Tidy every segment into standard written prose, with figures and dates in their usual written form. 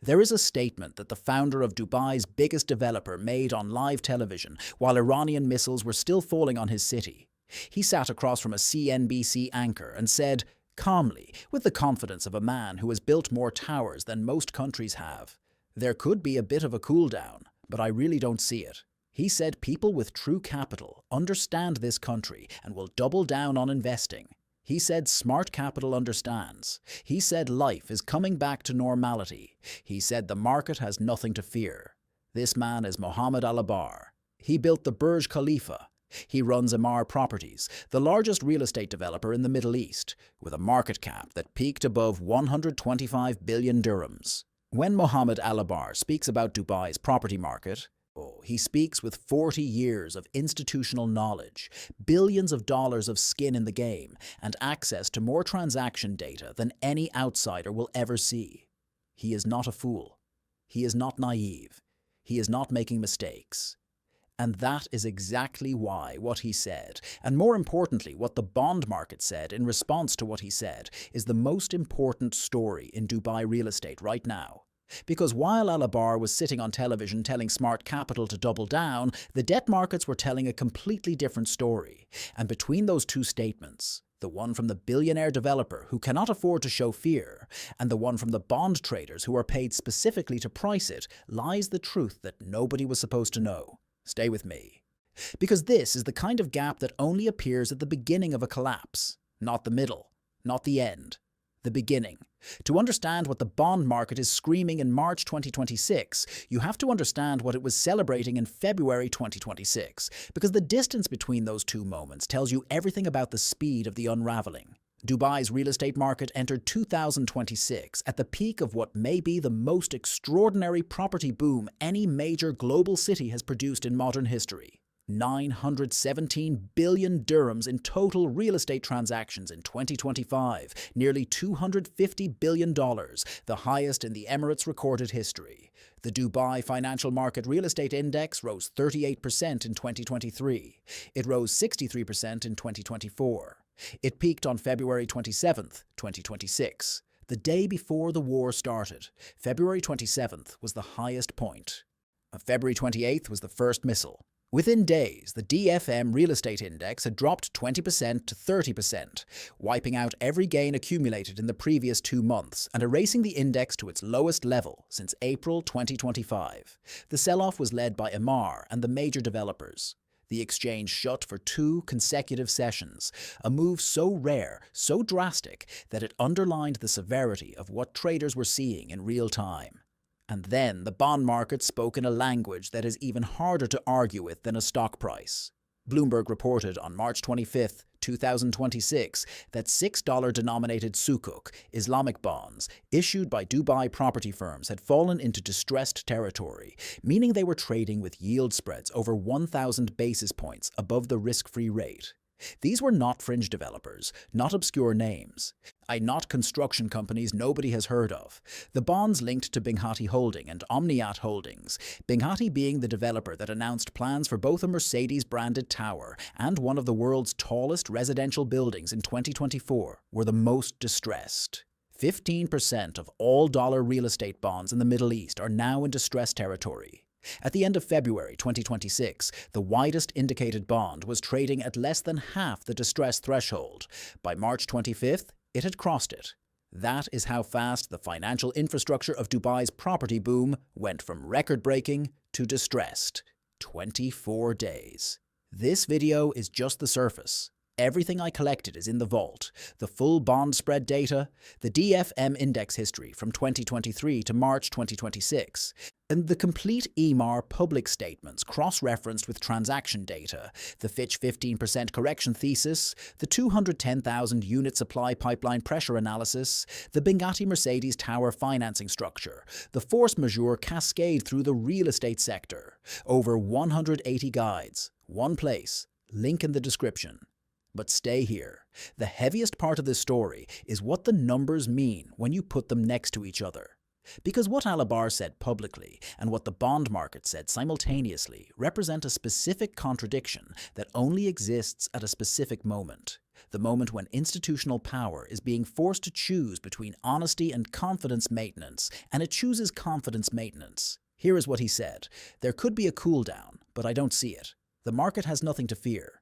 There is a statement that the founder of Dubai's biggest developer made on live television while Iranian missiles were still falling on his city. He sat across from a CNBC anchor and said, calmly, with the confidence of a man who has built more towers than most countries have, "There could be a bit of a cool down, but I really don't see it." He said people with true capital understand this country and will double down on investing. He said smart capital understands. He said life is coming back to normality. He said the market has nothing to fear. This man is Mohammed Al-Abar. He built the Burj Khalifa. He runs Emaar Properties, the largest real estate developer in the Middle East, with a market cap that peaked above 125 billion dirhams. When Mohammed Al-Abar speaks about Dubai's property market, he speaks with 40 years of institutional knowledge, billions of dollars of skin in the game, and access to more transaction data than any outsider will ever see. He is not a fool. He is not naive. He is not making mistakes. And that is exactly why what he said, and more importantly what the bond market said in response to what he said, is the most important story in Dubai real estate right now. Because while Al-Abar was sitting on television telling smart capital to double down, the debt markets were telling a completely different story. And between those two statements, the one from the billionaire developer who cannot afford to show fear, and the one from the bond traders who are paid specifically to price it, lies the truth that nobody was supposed to know. Stay with me. Because this is the kind of gap that only appears at the beginning of a collapse, not the middle, not the end. The beginning. To understand what the bond market is screaming in March 2026, you have to understand what it was celebrating in February 2026, because the distance between those two moments tells you everything about the speed of the unraveling. Dubai's real estate market entered 2026 at the peak of what may be the most extraordinary property boom any major global city has produced in modern history. 917 billion dirhams in total real estate transactions in 2025, nearly $250 billion, the highest in the Emirates' recorded history. The Dubai Financial Market Real Estate Index rose 38% in 2023. It rose 63% in 2024. It peaked on February 27, 2026. The day before the war started, February 27th was the highest point. February 28th was the first missile. Within days, the DFM Real Estate Index had dropped 20% to 30%, wiping out every gain accumulated in the previous 2 months and erasing the index to its lowest level since April 2025. The sell-off was led by Emaar and the major developers. The exchange shut for 2 consecutive sessions, a move so rare, so drastic, that it underlined the severity of what traders were seeing in real time. And then the bond market spoke in a language that is even harder to argue with than a stock price. Bloomberg reported on March 25, 2026, that $6-denominated Sukuk, Islamic bonds, issued by Dubai property firms had fallen into distressed territory, meaning they were trading with yield spreads over 1,000 basis points above the risk-free rate. These were not fringe developers, not obscure names, not construction companies nobody has heard of. The bonds linked to Binghatti Holding and Omniat Holdings, Binghatti being the developer that announced plans for both a Mercedes-branded tower and one of the world's tallest residential buildings in 2024, were the most distressed. 15% of all dollar real estate bonds in the Middle East are now in distressed territory. At the end of February 2026, the widest indicated bond was trading at less than half the distress threshold. By March 25th, it had crossed it. That is how fast the financial infrastructure of Dubai's property boom went from record-breaking to distressed. 24 days. This video is just the surface. Everything I collected is in the vault. The full bond spread data, the DFM index history from 2023 to March 2026, and the complete Emaar public statements cross-referenced with transaction data, the Fitch 15% correction thesis, the 210,000 unit supply pipeline pressure analysis, the Binghatti Mercedes Tower financing structure, the force majeure cascade through the real estate sector. Over 180 guides, one place, link in the description. But stay here. The heaviest part of this story is what the numbers mean when you put them next to each other. Because what Al-Abar said publicly and what the bond market said simultaneously represent a specific contradiction that only exists at a specific moment. The moment when institutional power is being forced to choose between honesty and confidence maintenance, and it chooses confidence maintenance. Here is what he said: "There could be a cool down, but I don't see it. The market has nothing to fear."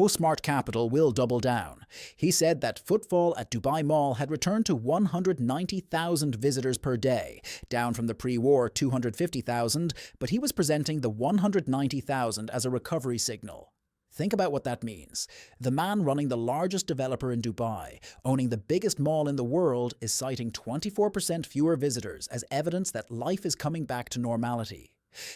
Smart Capital will double down. He said that footfall at Dubai Mall had returned to 190,000 visitors per day, down from the pre-war 250,000, but he was presenting the 190,000 as a recovery signal. Think about what that means. The man running the largest developer in Dubai, owning the biggest mall in the world, is citing 24% fewer visitors as evidence that life is coming back to normality.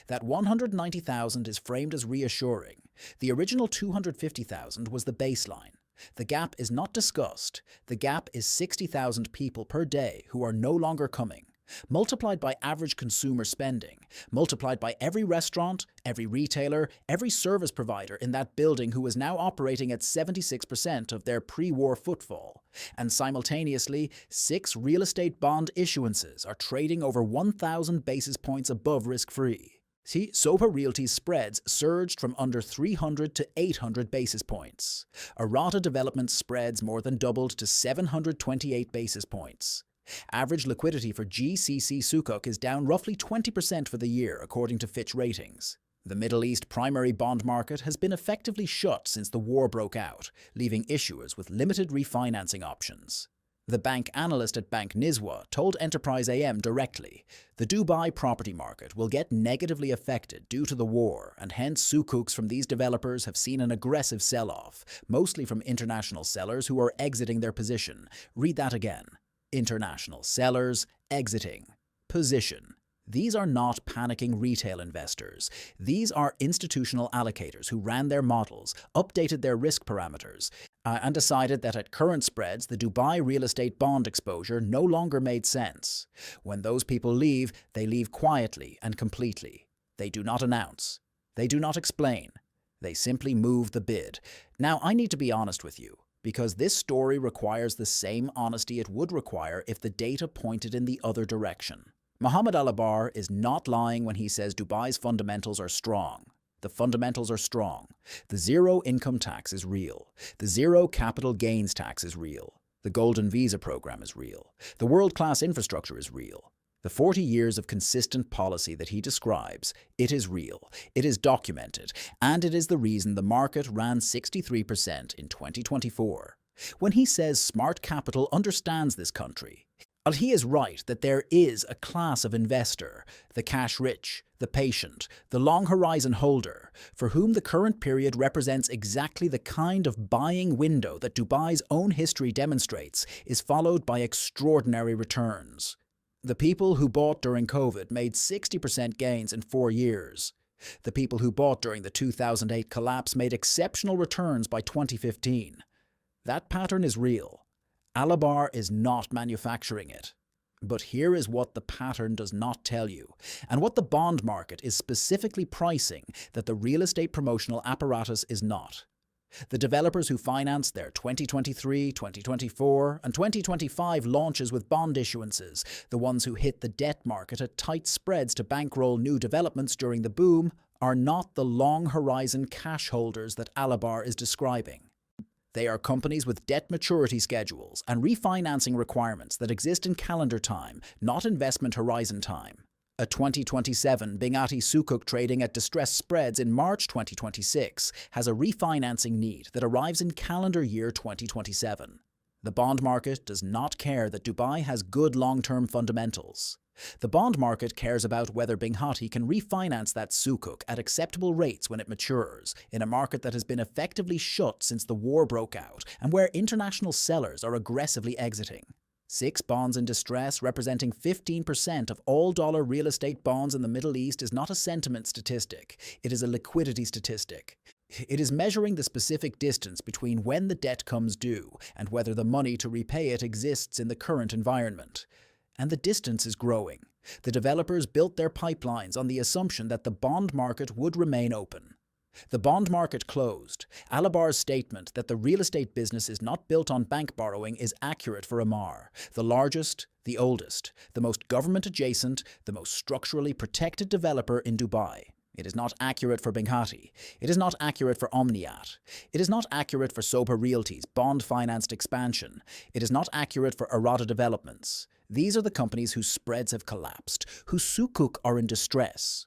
That 190,000 is framed as reassuring. The original 250,000 was the baseline. The gap is not discussed. The gap is 60,000 people per day who are no longer coming. Multiplied by average consumer spending, multiplied by every restaurant, every retailer, every service provider in that building who is now operating at 76% of their pre-war footfall. And simultaneously, 6 real estate bond issuances are trading over 1,000 basis points above risk-free. See, Soha Realty's spreads surged from under 300 to 800 basis points. Arata Development spreads more than doubled to 728 basis points. Average liquidity for GCC Sukuk is down roughly 20% for the year, according to Fitch Ratings. The Middle East primary bond market has been effectively shut since the war broke out, leaving issuers with limited refinancing options. The bank analyst at Bank Nizwa told Enterprise AM directly, "The Dubai property market will get negatively affected due to the war, and hence sukuks from these developers have seen an aggressive sell-off, mostly from international sellers who are exiting their position." Read that again. International sellers exiting position. These are not panicking retail investors. These are institutional allocators who ran their models, updated their risk parameters, and decided that at current spreads, the Dubai real estate bond exposure no longer made sense. When those people leave, they leave quietly and completely. They do not announce. They do not explain. They simply move the bid. Now, I need to be honest with you, because this story requires the same honesty it would require if the data pointed in the other direction. Mohammed Alabar is not lying when he says Dubai's fundamentals are strong. The fundamentals are strong. The zero income tax is real. The zero capital gains tax is real. The golden visa program is real. The world-class infrastructure is real. The 40 years of consistent policy that he describes, it is real, it is documented, and it is the reason the market ran 63% in 2024. When he says smart capital understands this country, he is right that there is a class of investor, the cash-rich, the patient, the long-horizon holder, for whom the current period represents exactly the kind of buying window that Dubai's own history demonstrates is followed by extraordinary returns. The people who bought during COVID made 60% gains in 4 years. The people who bought during the 2008 collapse made exceptional returns by 2015. That pattern is real. Alabar is not manufacturing it. But here is what the pattern does not tell you, and what the bond market is specifically pricing that the real estate promotional apparatus is not. The developers who financed their 2023, 2024, and 2025 launches with bond issuances, the ones who hit the debt market at tight spreads to bankroll new developments during the boom, are not the long-horizon cash holders that Alabar is describing. They are companies with debt maturity schedules and refinancing requirements that exist in calendar time, not investment horizon time. A 2027 Bingati Sukuk trading at distressed spreads in March 2026 has a refinancing need that arrives in calendar year 2027. The bond market does not care that Dubai has good long-term fundamentals. The bond market cares about whether Binghati can refinance that sukuk at acceptable rates when it matures, in a market that has been effectively shut since the war broke out and where international sellers are aggressively exiting. 6 bonds in distress representing 15% of all dollar real estate bonds in the Middle East is not a sentiment statistic, it is a liquidity statistic. It is measuring the specific distance between when the debt comes due and whether the money to repay it exists in the current environment. And the distance is growing. The developers built their pipelines on the assumption that the bond market would remain open. The bond market closed. Alabar's statement that the real estate business is not built on bank borrowing is accurate for Emaar, the largest, the oldest, the most government-adjacent, the most structurally protected developer in Dubai. It is not accurate for Binghatti. It is not accurate for Omniat. It is not accurate for Soper Realty's bond-financed expansion. It is not accurate for Arata Developments. These are the companies whose spreads have collapsed, whose sukuk are in distress,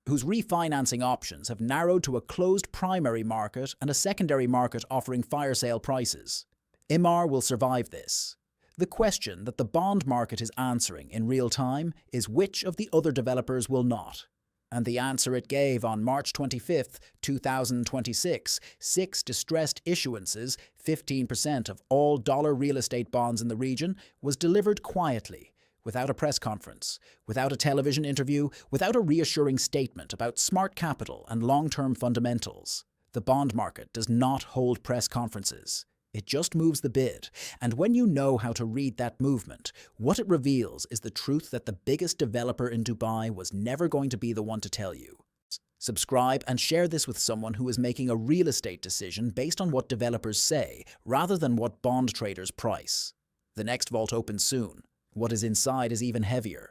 whose refinancing options have narrowed to a closed primary market and a secondary market offering fire sale prices. Emaar will survive this. The question that the bond market is answering in real time is which of the other developers will not. And the answer it gave on March 25, 2026, 6 distressed issuances, 15% of all dollar real estate bonds in the region, was delivered quietly, without a press conference, without a television interview, without a reassuring statement about smart capital and long-term fundamentals. The bond market does not hold press conferences. It just moves the bid, and when you know how to read that movement, what it reveals is the truth that the biggest developer in Dubai was never going to be the one to tell you. Subscribe and share this with someone who is making a real estate decision based on what developers say, rather than what bond traders price. The next vault opens soon. What is inside is even heavier.